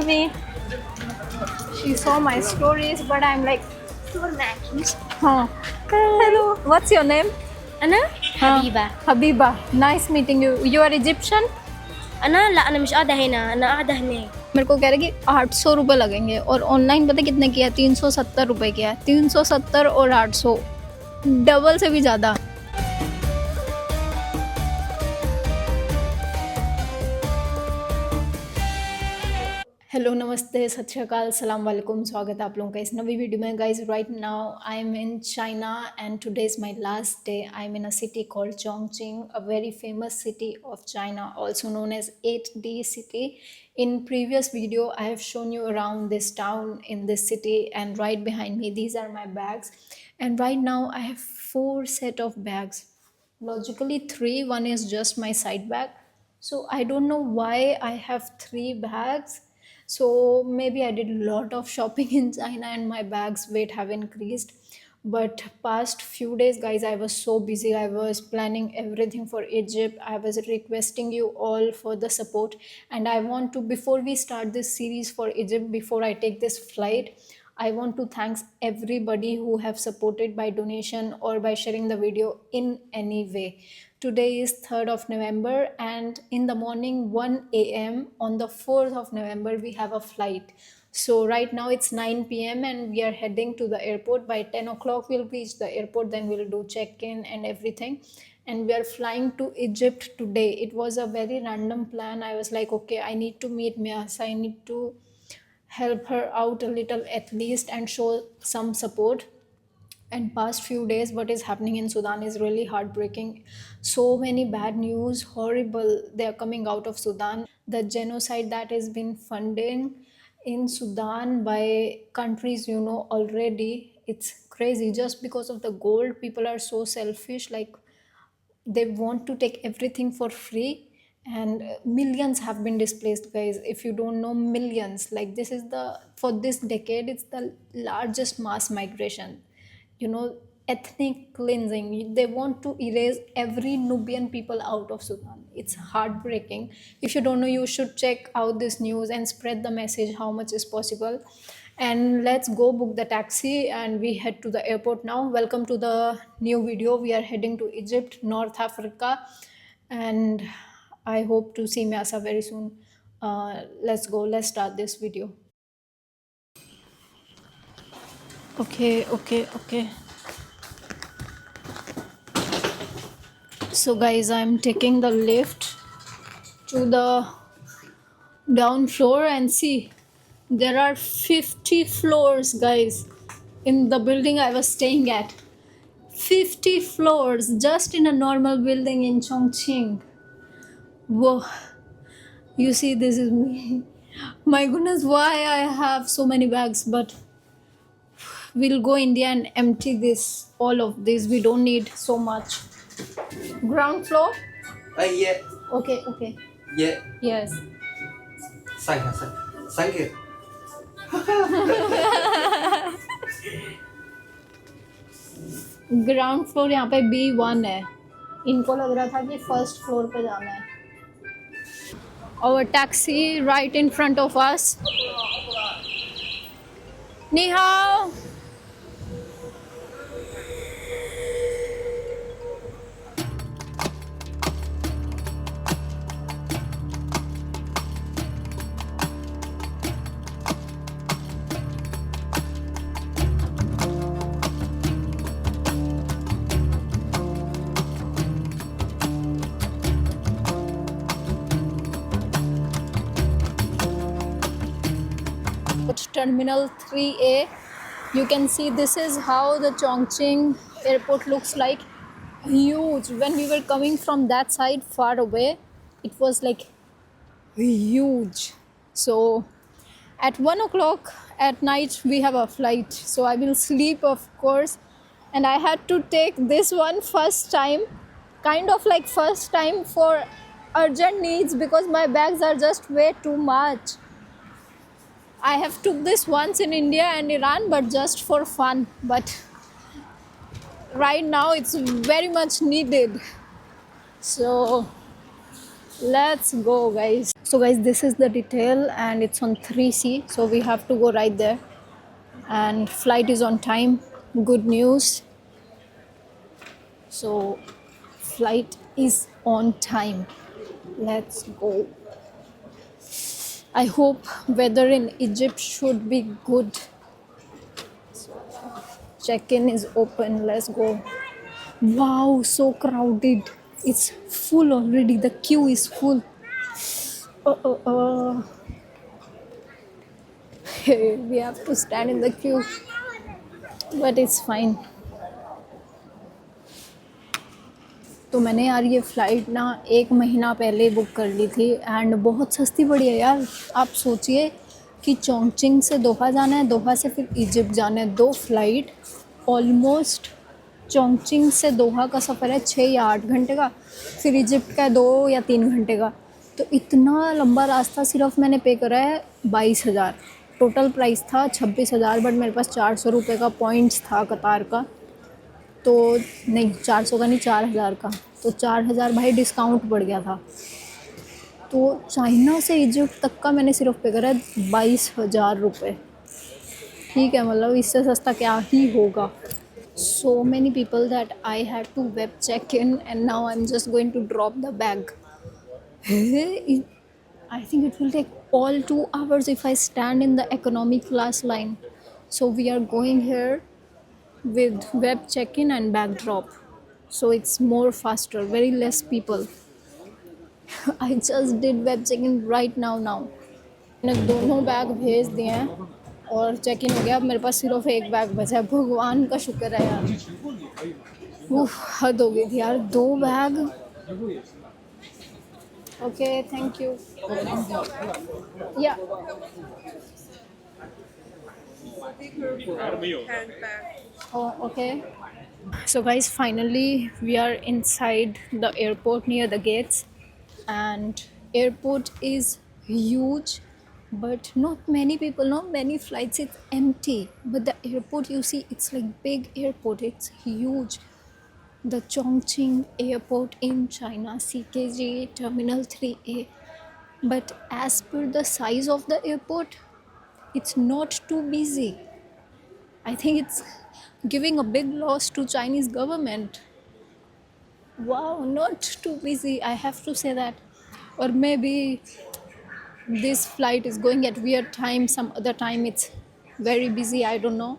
me. She saw my stories, but I'm like, huh. Hello. What's your name? أنا حبيبة. Habiba. Nice meeting you. You are Egyptian? أنا مش قاعدة هنا، أنا قاعدة هناك. मेरे को कह रहे कि 800 रुपये लगेंगे और ऑनलाइन पता कितने किया, 370 रुपये किया. 370 और 800, डबल से भी ज़्यादा. हेलो, नमस्ते, सत श्री अकाल, सलाम वालेकुम. स्वागत है आप लोगों का इस नवी वीडियो में. Guys, right now I am in China and today is my last day. I am in a city called Chongqing, a very famous city of China, also known as 8D city. In previous video I have shown you around this town in this city, and right behind me these are my bags. And right now I have 4 set of bags. Logically 3, one is just my side bag. So I don't know why I have 3 bags. So maybe I did a lot of shopping in China and my bags weight have increased. But past few days, guys, I was so busy. I was planning everything for Egypt. I was requesting you all for the support, and I want to, before we start this series for Egypt, before I take this flight, I want to thanks everybody who have supported by donation or by sharing the video in any way. Today is 3rd of November, and in the morning 1 a.m. on the 4th of November we have a flight. So right now it's 9 p.m. and we are heading to the airport. By 10 o'clock we'll reach the airport, then we'll do check-in and everything. And we are flying to Egypt today. It was a very random plan. I was like, okay, I need to meet Miasa. I need to help her out a little at least and show some support. And past few days what is happening in Sudan is really heartbreaking. So many bad news, horrible, they are coming out of Sudan. The genocide that has been funding in Sudan by countries you know already, it's crazy. Just because of the gold, people are so selfish, like they want to take everything for free. And millions have been displaced, guys. If you don't know, millions, like this is the, for this decade it's the largest mass migration, you know, ethnic cleansing. They want to erase every Nubian people out of Sudan. It's heartbreaking. If you don't know, you should check out this news and spread the message how much is possible. And let's go book the taxi and we head to the airport now. Welcome to the new video. We are heading to Egypt, North Africa, and I hope to see Miasa very soon. Let's go, let's start this video. Okay. So guys, I'm taking the lift to the down floor, and see, there are 50 floors, guys, in the building I was staying at. 50 floors just in a normal building in Chongqing. Whoa, you see, this is me. My goodness, why I have so many bags. But we'll go India and empty this, all of this. We don't need so much. Ground floor? Yeah. Okay. Yeah. Yes. Thank you. Ground floor यहाँ पे B1 है. इनको लग रहा था कि first floor पे जाना है. Our taxi right in front of us. Ni hao. Terminal 3A. You can see this is how the Chongqing airport looks like. Huge. When we were coming from that side far away, it was like huge. So at 1 o'clock at night we have a flight, so I will sleep, of course. And I had to take this one first time, kind of like first time for urgent needs, because my bags are just way too much. I have took this once in India and Iran, but just for fun. But right now it's very much needed. So let's go, guys. So guys, this is the detail and it's on 3C, so we have to go right there. And flight is on time, good news. So flight is on time, let's go. I hope weather in Egypt should be good. Check-in is open, let's go. Wow, so crowded, it's full already, the queue is full. uh. We have to stand in the queue, but it's fine. तो मैंने यार ये flight ना 1 महीना पहले book कर ली थी and बहुत सस्ती पड़ी है यार। आप सोचिए कि चोंगचिंग से दोहा जाना है, दोहा से फिर इजिप्ट जाना है, 2 फ़्लाइट ऑलमोस्ट। चोंगचिंग से दोहा का सफ़र है 6 या 8 घंटे का, फिर इजिप्ट का 2 या 3 घंटे का। तो इतना लंबा रास्ता सिर्फ मैंने पे करा है 22,000। टोटल प्राइस था 26,000, बट मेरे पास 400 रुपये का पॉइंट्स था कतार का, तो नहीं 400 का नहीं 4,000 का, तो 4,000 भाई डिस्काउंट पड़ गया था। तो चाइना से इजिप्ट तक का मैंने सिर्फ पे करा है 22,000 रुपये। ठीक है, मतलब इससे सस्ता क्या ही होगा। So many people that I had to web check in and now I'm just going to drop the bag. I think it will take all 2 hours if I stand in the economy class line. So we are going here with web check-in and bag drop. So it's more faster, very less people. I just did web check-in right now. मैंने दोनों bag भेज दिए हैं और check in हो गया। अब मेरे पास सिर्फ एक बैग बचा है, भगवान का शुक्र है यार। हद हो गई थी यार, 2 बैग। Okay, thank you. या oh, okay. So guys, finally we are inside the airport near the gates, and airport is huge, but not many people, not many flights, it's empty. But the airport, you see, it's like big airport, it's huge. The Chongqing airport in China, CKG terminal 3A. But as per the size of the airport, it's not too busy. I think it's giving a big loss to Chinese government. Wow, not too busy, I have to say that. Or maybe this flight is going at weird time, some other time it's very busy, I don't know.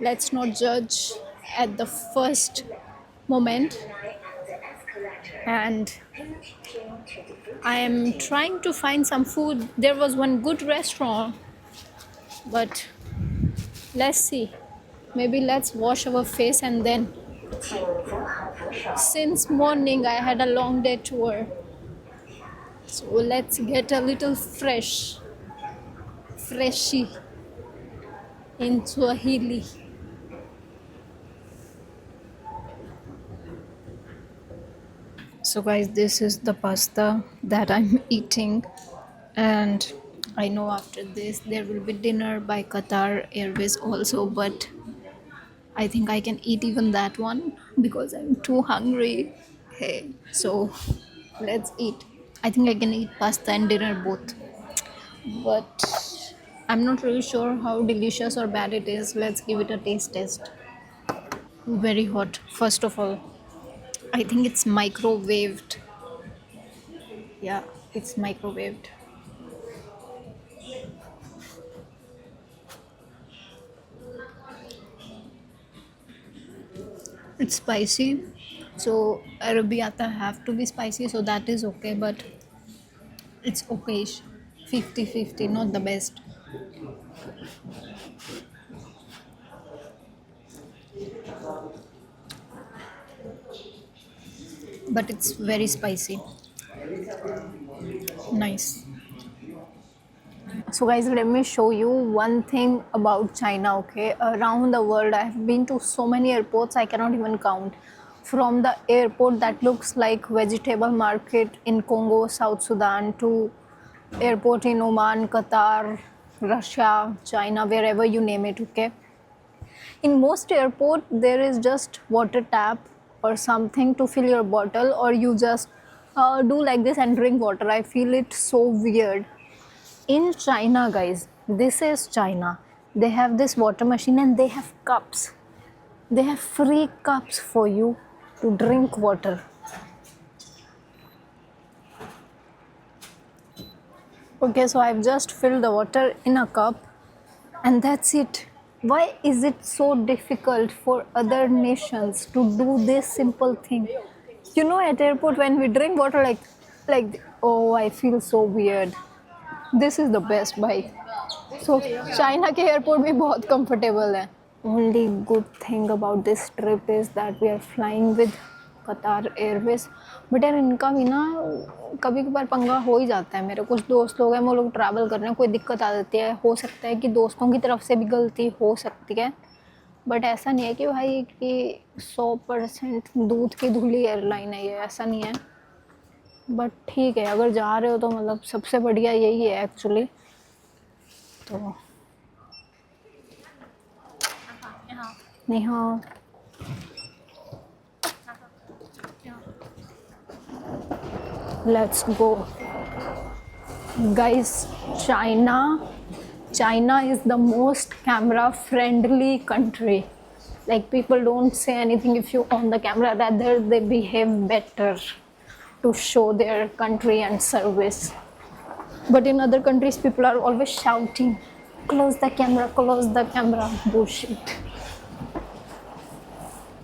Let's not judge at the first moment. And I am trying to find some food. There was one good restaurant, but let's see, maybe let's wash our face and then. Since morning I had a long day tour, so let's get a little freshy in Swahili. So guys, this is the pasta that I'm eating, and I know after this there will be dinner by Qatar Airways also, but I think I can eat even that one because I'm too hungry. Hey, so let's eat. I think I can eat pasta and dinner both, but I'm not really sure how delicious or bad it is. Let's give it a taste test. Very hot, first of all. I think it's microwaved. Yeah, it's microwaved. It's spicy, so arrabbiata have to be spicy, so that is okay, but it's okayish. 50-50, not the best. But it's very spicy. Nice. So guys, let me show you one thing about China. Okay, around the world I have been to so many airports I cannot even count. From the airport that looks like vegetable market in Congo, South Sudan, to airport in Oman, Qatar, Russia, China, wherever you name it. Okay, in most airport there is just water tap or something to fill your bottle, or you just do like this and drink water. I feel it so weird. In China, guys, this is China. They have this water machine and they have cups. They have free cups for you to drink water. Okay, so I've just filled the water in a cup and that's it. Why is it so difficult for other nations to do this simple thing? You know, at airport when we drink water, like, oh, I feel so weird. This is the best bite. So China के airport भी बहुत comfortable है. Only good thing about this trip is that we are flying with Qatar Airways. But यार इनका भी ना कभी कभार पंगा हो ही जाता है. मेरे कुछ दोस्त लोग हैं, वो लोग ट्रैवल कर रहे हैं, कोई दिक्कत आ जाती है. हो सकता है कि दोस्तों की तरफ से भी गलती हो सकती है, बट ऐसा नहीं है कि भाई कि 100% दूध की धुली एयरलाइन है ये, ऐसा नहीं है. बट ठीक है, अगर जा रहे हो तो मतलब सबसे बढ़िया यही है एक्चुअली. तो नहीं हाँ, let's go guys. China is the most camera friendly country. Like, people don't say anything if you on the camera, rather they behave better to show their country and service. But in other countries people are always shouting, close the camera. Bullshit.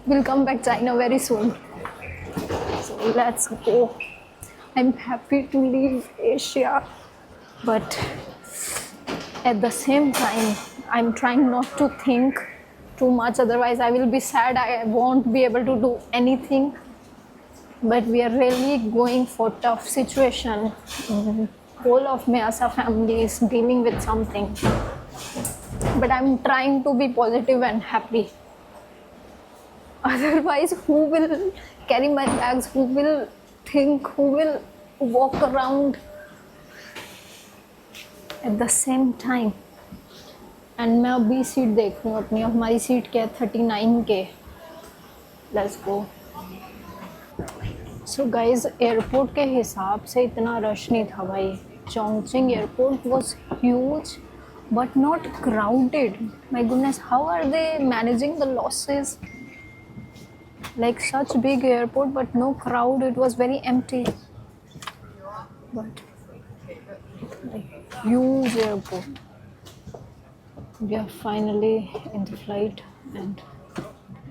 We'll come back China very soon. So let's go. I'm happy to leave Asia, but at the same time I'm trying not to think too much, otherwise I will be sad. I won't be able to do anything. But we are really going for tough situation. Whole of Mayasa family is dealing with something, but I'm trying to be positive and happy. Otherwise, who will carry my bags? Who will think? Who will walk around at the same time? And मैं अभी seat देख रही हूँ अपनी. हमारी seat क्या है? 39 के. Let's go. So guys, airport के हिसाब से इतना रश नहीं था भाई. Chongqing airport was huge but not crowded. My goodness, how are they managing the losses? Like, such big airport but no crowd. It was very empty. But like, huge airport. We are finally in the flight and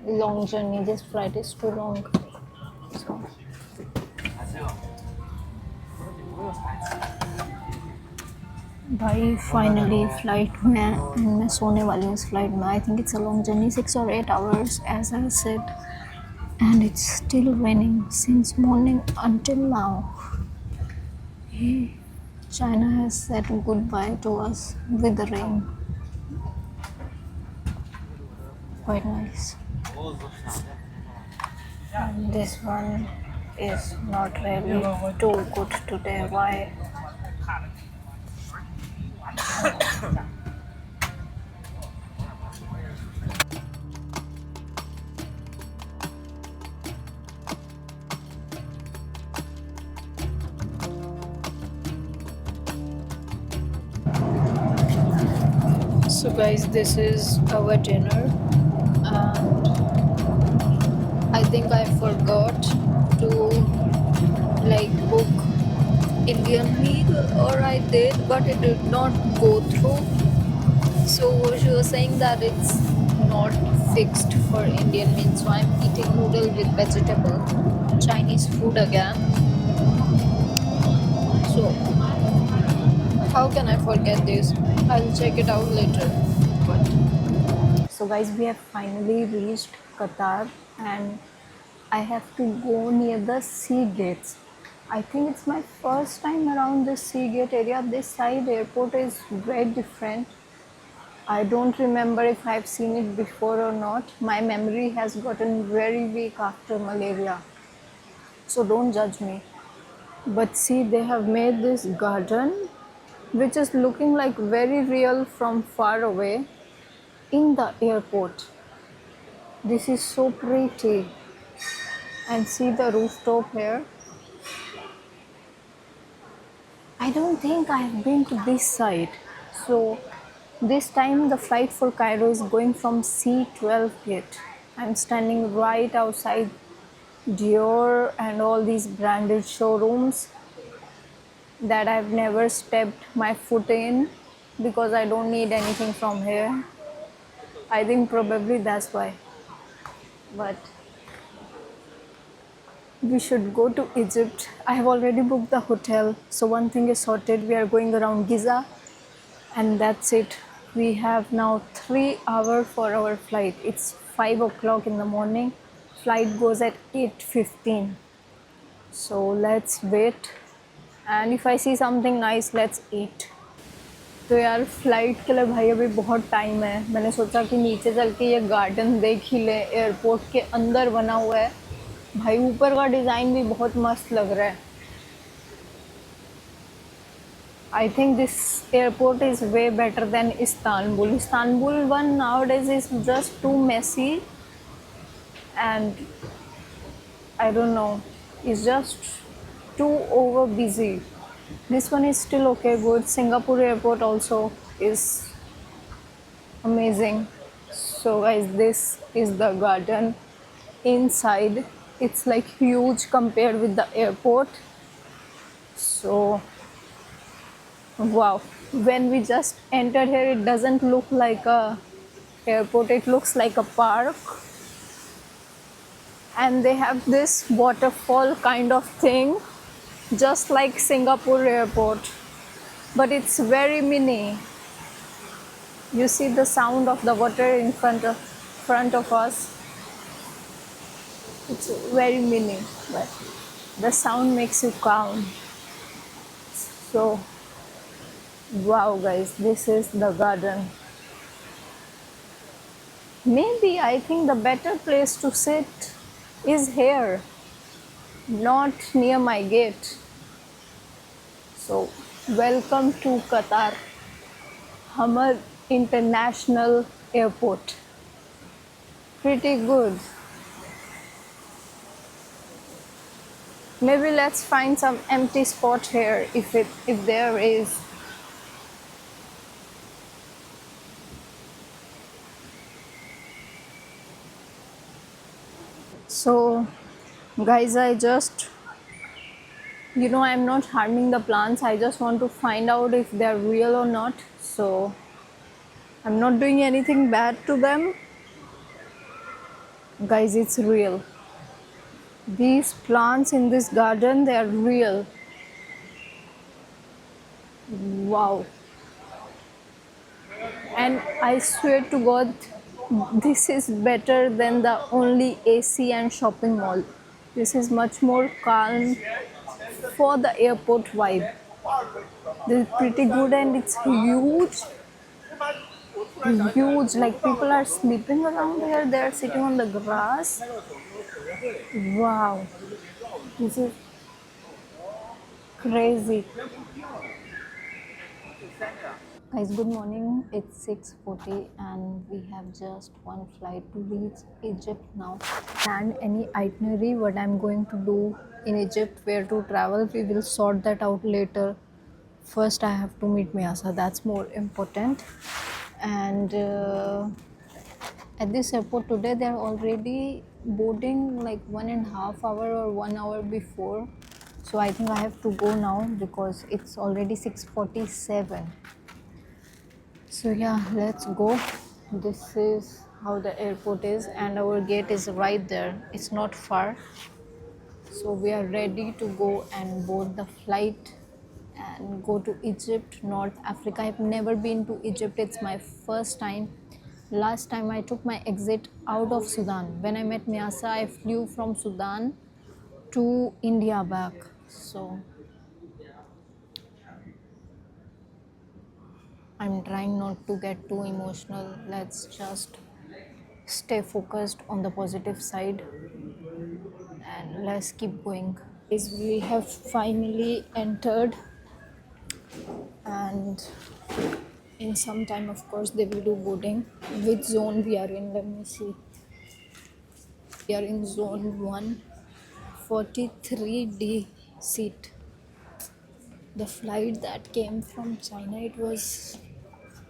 long journey. This flight is too long. So भाई finally flight में मैं सोने वाली हूँ. इस flight में I think it's a long journey, 6 or 8 hours as I said, and it's still raining since morning until now. China has said goodbye to us with the rain. Quite nice. And this one is not really too good today. Why? So guys, this is our dinner, and I think I forgot to like book Indian meal, or I did but it did not go through. So she was saying that it's not fixed for Indian meal, so I'm eating noodle with vegetable, Chinese food again. So how can I forget this? I'll check it out later. But so guys, we have finally reached Qatar and I have to go near the sea gates. I think it's my first time around this sea gate area. This side airport is very different. I don't remember if I've seen it before or not. My memory has gotten very weak after malaria, so don't judge me. But see, they have made this garden which is looking like very real from far away in the airport. This is so pretty. And see the rooftop here. I don't think I have been to this side. So this time the flight for Cairo is going from C12 gate. I'm standing right outside Dior and all these branded showrooms that I've never stepped my foot in because I don't need anything from here. I think probably that's why. But we should go to Egypt. I have already booked the hotel. So one thing is sorted. We are going around Giza and that's it. We have now 3 hours for our flight. It's 5 o'clock in the morning. Flight goes at 8:15. So let's wait. And if I see something nice, let's eat. तो यार flight के लिए भाई अभी बहुत time है. मैंने सोचा कि नीचे चल के ये गार्डन देख ही ले. एयरपोर्ट के अंदर बना हुआ है भाई. ऊपर का डिज़ाइन भी बहुत मस्त लग रहा है. I think this airport is way better than Istanbul. Istanbul one nowadays is just too messy and I don't know, it's just too over busy. This one is still okay, good. Singapore airport also is amazing. So guys, this is the garden inside. It's like huge compared with the airport. So wow, when we just entered here, it doesn't look like a airport, it looks like a park. And they have this waterfall kind of thing, just like Singapore airport, but it's very mini. You see the sound of the water in front of us. It's very mini, but the sound makes you calm. So wow guys, this is the garden. Maybe I think the better place to sit is here, not near my gate. So welcome to Qatar Hamad International Airport. Pretty good. Maybe let's find some empty spot here if there is. So guys, I'm not harming the plants. I just want to find out if they're real or not. So I'm not doing anything bad to them. Guys, it's real. These plants in this garden, they are real. Wow. And I swear to God, this is better than the only AC and shopping mall. This is much more calm for the airport vibe. This is pretty good and it's huge. Huge, like people are sleeping around here, they are sitting on the grass. Wow, this is crazy. Guys, good morning. It's 6:40 and we have just one flight to reach Egypt now. And any itinerary, what I'm going to do in Egypt, where to travel, we will sort that out later. First, I have to meet Miasa, that's more important. And at this airport today, they're already boarding like 1.5 hour or 1 hour before. So I think I have to go now because it's already 6:47. So yeah, let's go. This is how the airport is and our gate is right there. It's not far. So we are ready to go and board the flight and go to Egypt, North Africa. I've never been to Egypt. It's my first time. Last time I took my exit out of Sudan. When I met Miasa, I flew from Sudan to India back. So I'm trying not to get too emotional. Let's just stay focused on the positive side and let's keep going. Is we have finally entered and in some time of course they will do boarding. Which zone we are in, let me see. We are in zone 1, 43D seat. The flight that came from China, it was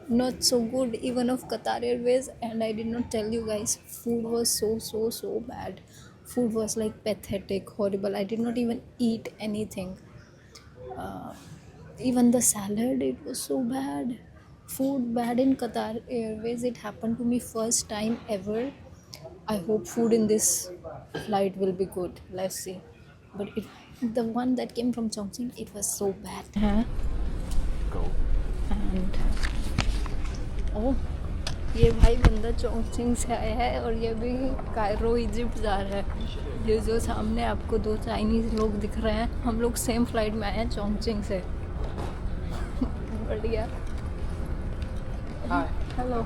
not so good, even of Qatar Airways. And I did not tell you guys, food was so bad. Food was like pathetic, horrible. I did not even eat anything. uh, Even the salad, it was so bad. Food bad in Qatar Airways, it happened to me first time ever. I hope food in this flight will be good. Let's see. But the one that came from Chongqing, it was so bad. And oh, ये भाई बंदा Chongqing से आया है और ये भी Cairo Egypt जा रहा है। ये जो सामने आपको दो चाइनीज लोग दिख रहे हैं, हम लोग सेम फ्लाइट में आए हैं चोंगचिंग से। बढ़िया। Hi. Hello.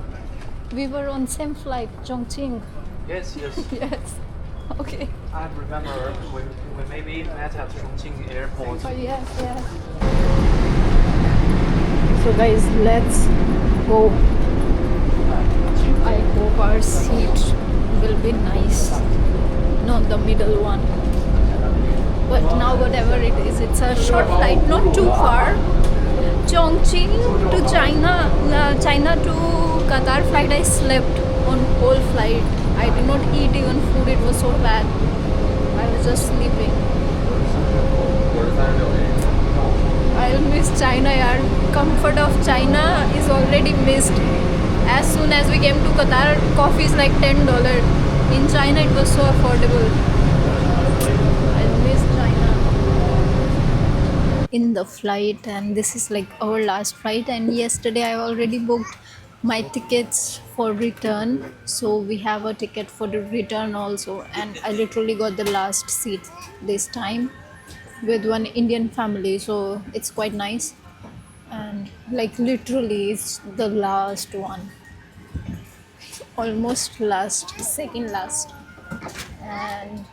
We were on same flight, Chongqing. Yes, yes. Yes. Okay. I remember we maybe met at Chongqing airport. Oh yes, yes. So guys, let's go. I hope our seat will be nice, not the middle one. But now whatever it is, it's a short flight, not too far. Chongqing to China, China to Qatar flight, I slept on whole flight. I did not eat even food, it was so bad. I was just sleeping. I'll miss China, yaar. Comfort of China is already missed. As soon as we came to Qatar, coffee is like $10. In China, it was so affordable. I'll miss China. In the flight, and this is like our last flight, and yesterday I already booked my tickets for return, so we have a ticket for the return also, and I literally got the last seat this time with one Indian family, so it's quite nice. And like literally it's the last one, almost last, second last. And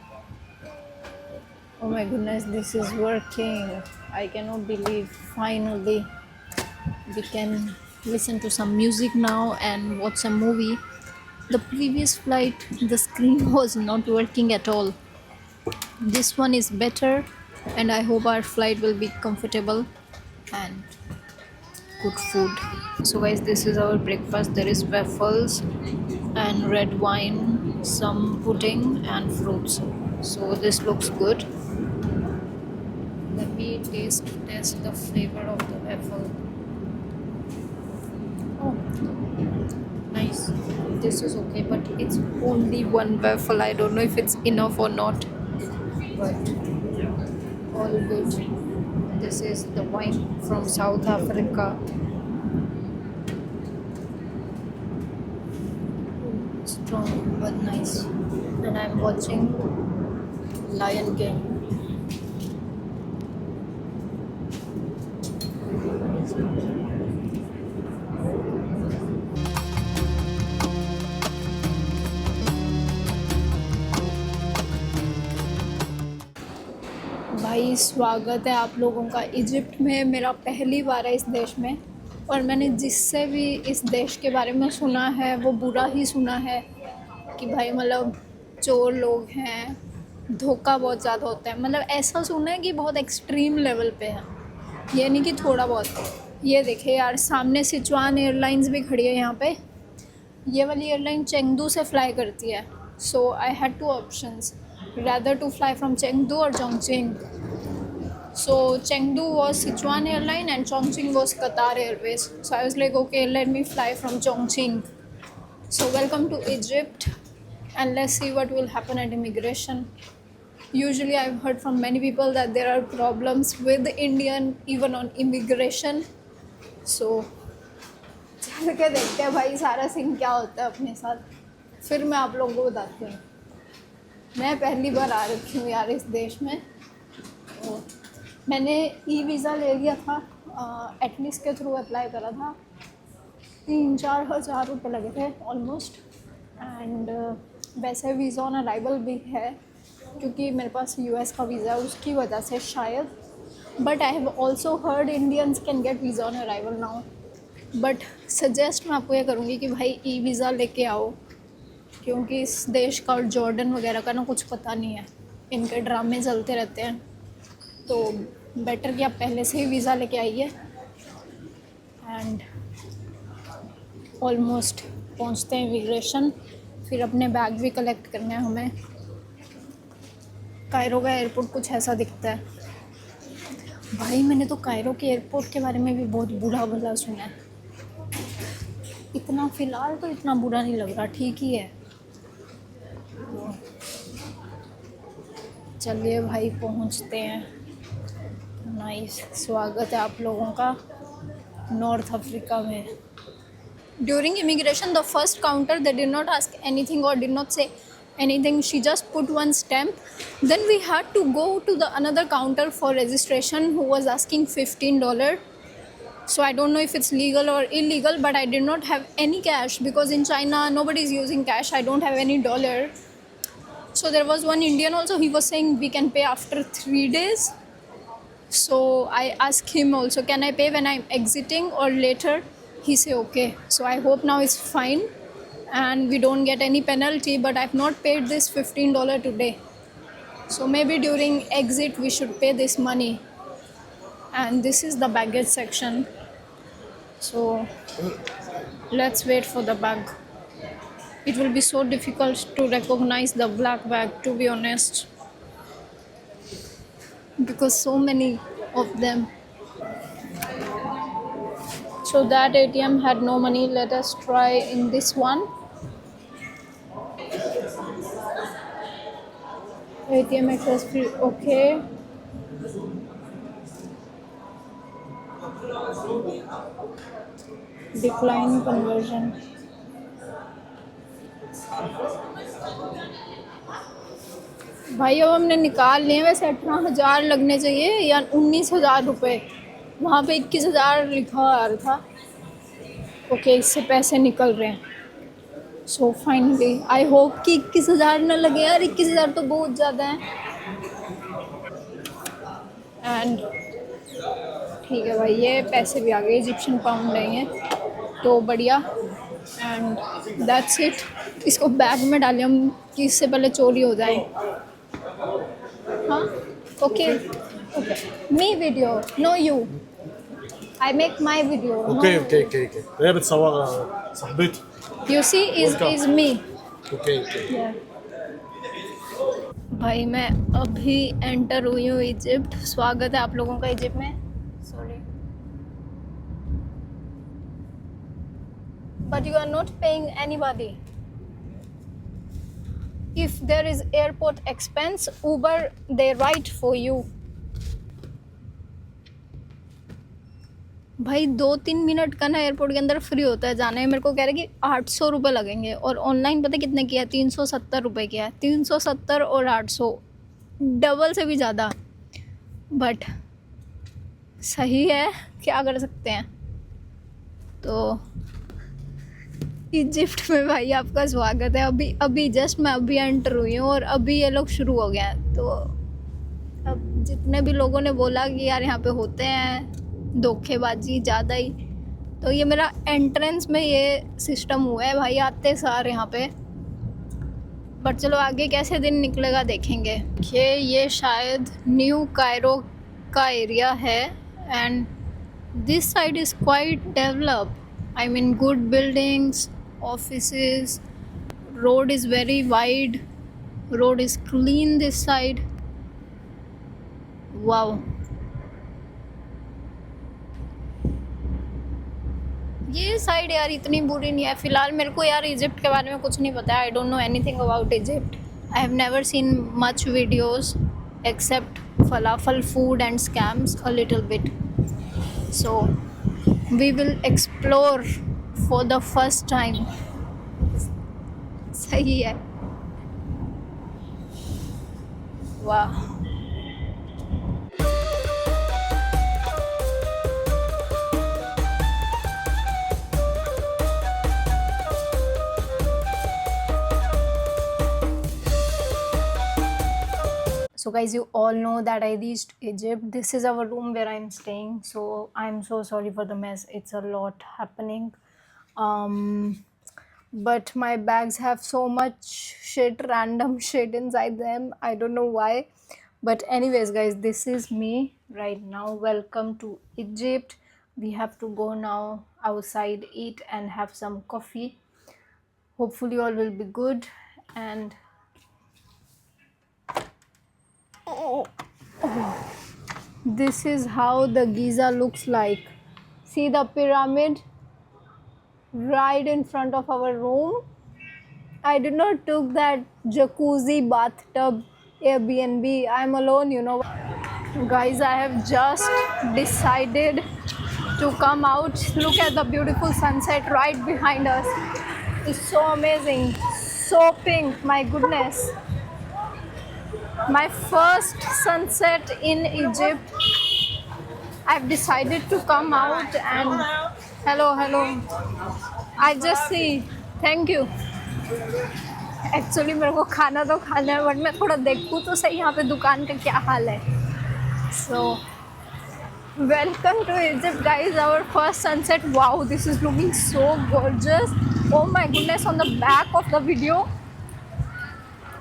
oh my goodness, this is working. I cannot believe finally we can listen to some music now and watch some movie. The previous flight, the screen was not working at all. This one is better, and I hope our flight will be comfortable and good food. So guys, this is our breakfast. There is waffles and red wine, some pudding and fruits. So this looks good. Let me test the flavor of the waffle. Oh, nice. This is okay, but it's only one waffle. I don't know if it's enough or not, but all good. This is the wine from South Africa. Strong but nice. And I'm watching Lion King. भाई स्वागत है आप लोगों का Egypt में। मेरा पहली बार है इस देश में, और मैंने जिससे भी इस देश के बारे में सुना है वो बुरा ही सुना है कि भाई मतलब चोर लोग हैं, धोखा बहुत ज़्यादा होता है। मतलब ऐसा सुना है कि बहुत एक्सट्रीम लेवल पे है, ये नहीं कि थोड़ा बहुत। ये देखिए यार, सामने सिचुआन एयरलाइंस भी खड़ी है यहाँ पे। ये वाली एयरलाइन चेंगदू से फ्लाई करती है, so I had two options rather to fly from Chengdu or Chongqing. So Chengdu was Sichuan airline and Chongqing was Qatar Airways. So I was like, okay, let me fly from Chongqing. So welcome to Egypt, and let's see what will happen at immigration. Usually I've heard from many people that there are problems with Indian even on immigration. So चल के देखते हैं भाई सारा scene क्या होता है अपने साथ, फिर मैं आप लोगों को बताती हूँ। मैं पहली बार आ रखी हूँ यार इस देश में। तो मैंने ई वीज़ा ले लिया था, एटलीस्ट के थ्रू अप्लाई करा था। 3-4 हज़ार रुपये लगे थे ऑलमोस्ट। एंड वैसे वीज़ा ऑन अराइवल भी है, क्योंकि मेरे पास यूएस का वीज़ा है, उसकी वजह से शायद। But I have also heard Indians can get visa on arrival now. But suggest मैं आपको ये करूँगी कि भाई ई वीज़ा लेके आओ, क्योंकि इस देश का और जॉर्डन वगैरह का ना कुछ पता नहीं है, इनके ड्रामे चलते रहते हैं। तो बेटर कि आप पहले से ही वीज़ा लेके आइए। एंड ऑलमोस्ट पहुंचते हैं इमिग्रेशन, फिर अपने बैग भी कलेक्ट करने हैं हमें। कायरो का एयरपोर्ट कुछ ऐसा दिखता है। भाई मैंने तो कायरो के एयरपोर्ट के बारे में भी बहुत बुरा भला सुना है। इतना फ़िलहाल तो इतना बुरा नहीं लग रहा, ठीक ही है। चलिए भाई पहुंचते हैं। नाइस स्वागत है आप लोगों का नॉर्थ अफ्रीका में। During immigration, the first counter, they did not ask anything or did not say anything. She just put one stamp. Then we had to go to the another counter for registration, who was asking $15. So I don't know if it's legal or illegal, but I did not have any cash because in China nobody is using cash. I don't have any dollar. So there was one Indian also. He was saying we can pay after 3 days. So I asked him also, can I pay when I'm exiting or later? He said okay. So I hope now it's fine and we don't get any penalty, but I've not paid this $15 today. So maybe during exit we should pay this money. And this is the baggage section. So let's wait for the bag. It will be so difficult to recognize the black bag, to be honest, because so many of them. So that ATM had no money. Let us try in this one. ATM access free. Okay. Decline conversion. भाई अब हमने निकाल लिए। वैसे 18,000 लगने चाहिए या 19,000 रुपये। वहाँ पे 21,000 लिखा आ रहा था। ओके इससे पैसे निकल रहे हैं। सो फाइनली आई होप कि 21,000 न लगे यार। 21,000 तो बहुत ज़्यादा है। एंड ठीक है भाई, ये पैसे भी आ गए। इजिप्शियन पाउंड नहीं है तो बढ़िया। And that's it. इसको बैग में डालें हम कि इससे पहले चोरी हो जाए। हाँ okay okay. Me video no you. I make my video. اوكي No. اوكي اوكي اوكي هي بتصور صاحبتي. You see is me. اوكي اوكي Yeah. भाई मैं अभी एंटर हुई हूँ इजिप्ट। स्वागत है आप लोगों का इजिप्ट में। Sorry but you are not paying anybody. If there is airport expense, Uber they write for you. भाई 2-3 मिनट का ना एयरपोर्ट के अंदर फ्री होता है जाने में। मेरे को कह रहे कि 800 रुपये लगेंगे और ऑनलाइन पता कितने किया है? 370 रुपये किया है। 370 और 800 डबल से भी ज़्यादा। बट सही है, क्या कर सकते हैं। तो इजिप्ट में भाई आपका स्वागत है। अभी जस्ट मैं अभी एंटर हुई हूँ और अभी ये लोग शुरू हो गए हैं। तो अब जितने भी लोगों ने बोला कि यार यहाँ पे होते हैं धोखेबाजी ज़्यादा ही, तो ये मेरा एंट्रेंस में ये सिस्टम हुआ है भाई आते सार यहाँ पे। बट चलो आगे कैसे दिन निकलेगा देखेंगे। ये शायद न्यू कायरो का एरिया है and this side is quite develop. I mean good buildings, offices, road is very wide, road is clean this side. Wow, ये साइड यार इतनी बुरी नहीं है फिलहाल। मेरे को यार इजिप्ट के बारे में कुछ नहीं पता है। I don't know anything about Egypt. I have never seen much videos except falafel food and scams a little bit. So we will explore for the first time. सही है। वाह। So guys, you all know that I reached Egypt. This is our room where I'm staying. So I'm so sorry for the mess. It's a lot happening. But my bags have so much shit, random shit inside them. I don't know why. But anyways guys, this is me right now. Welcome to Egypt. We have to go now outside, eat, and have some coffee. Hopefully, all will be good. And this is how the Giza looks like. See the pyramid right in front of our room. I did not took that jacuzzi bathtub Airbnb. I'm alone, you know. Guys, I have just decided to come out. Look at the beautiful sunset right behind us. It's so amazing. So pink, my goodness. My first sunset in Egypt. I've decided to come out and hello. I just see. Thank you. Actually मेरे को खाना तो खाना है but मैं थोड़ा देखूँ तो सही यहाँ पे दुकान का क्या हाल है. So welcome to Egypt, guys. Our first sunset. Wow, this is looking so gorgeous. Oh my goodness, on the back of the video.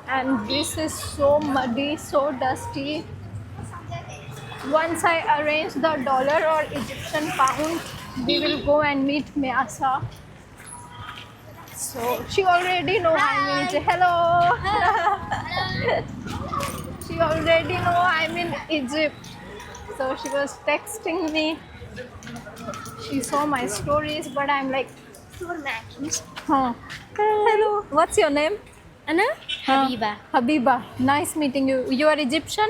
And this is so muddy, so dusty. Once I arrange the dollar or Egyptian pound, we will go and meet Measa. So she already know I'm in Egypt. Hello. She already know I'm in Egypt. So she was texting me. She saw my stories, but I'm like, huh. Hello. What's your name? أنا حبيبة. Habiba. Nice meeting you. You are Egyptian?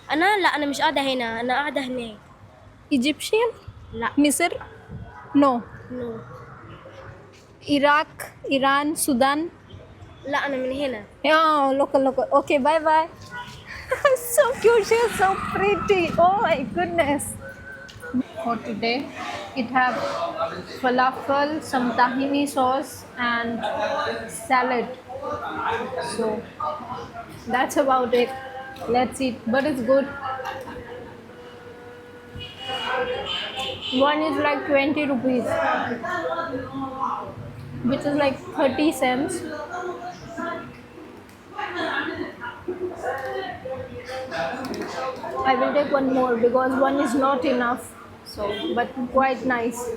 لا أنا مش قاعدة هنا، أنا قاعدة هناك. Egyptian? لا. Misr? No. No. Iraq, Iran, Sudan? لا أنا من هنا. Yeah, local. Okay, bye bye. So cute. She is so pretty. Oh my goodness. For today, it have falafel, some tahini sauce, and salad. So that's about it. Let's eat. But it's good. One is like 20 rupees, which is like 30 cents. I will take one more because one is not enough. So, but quite nice.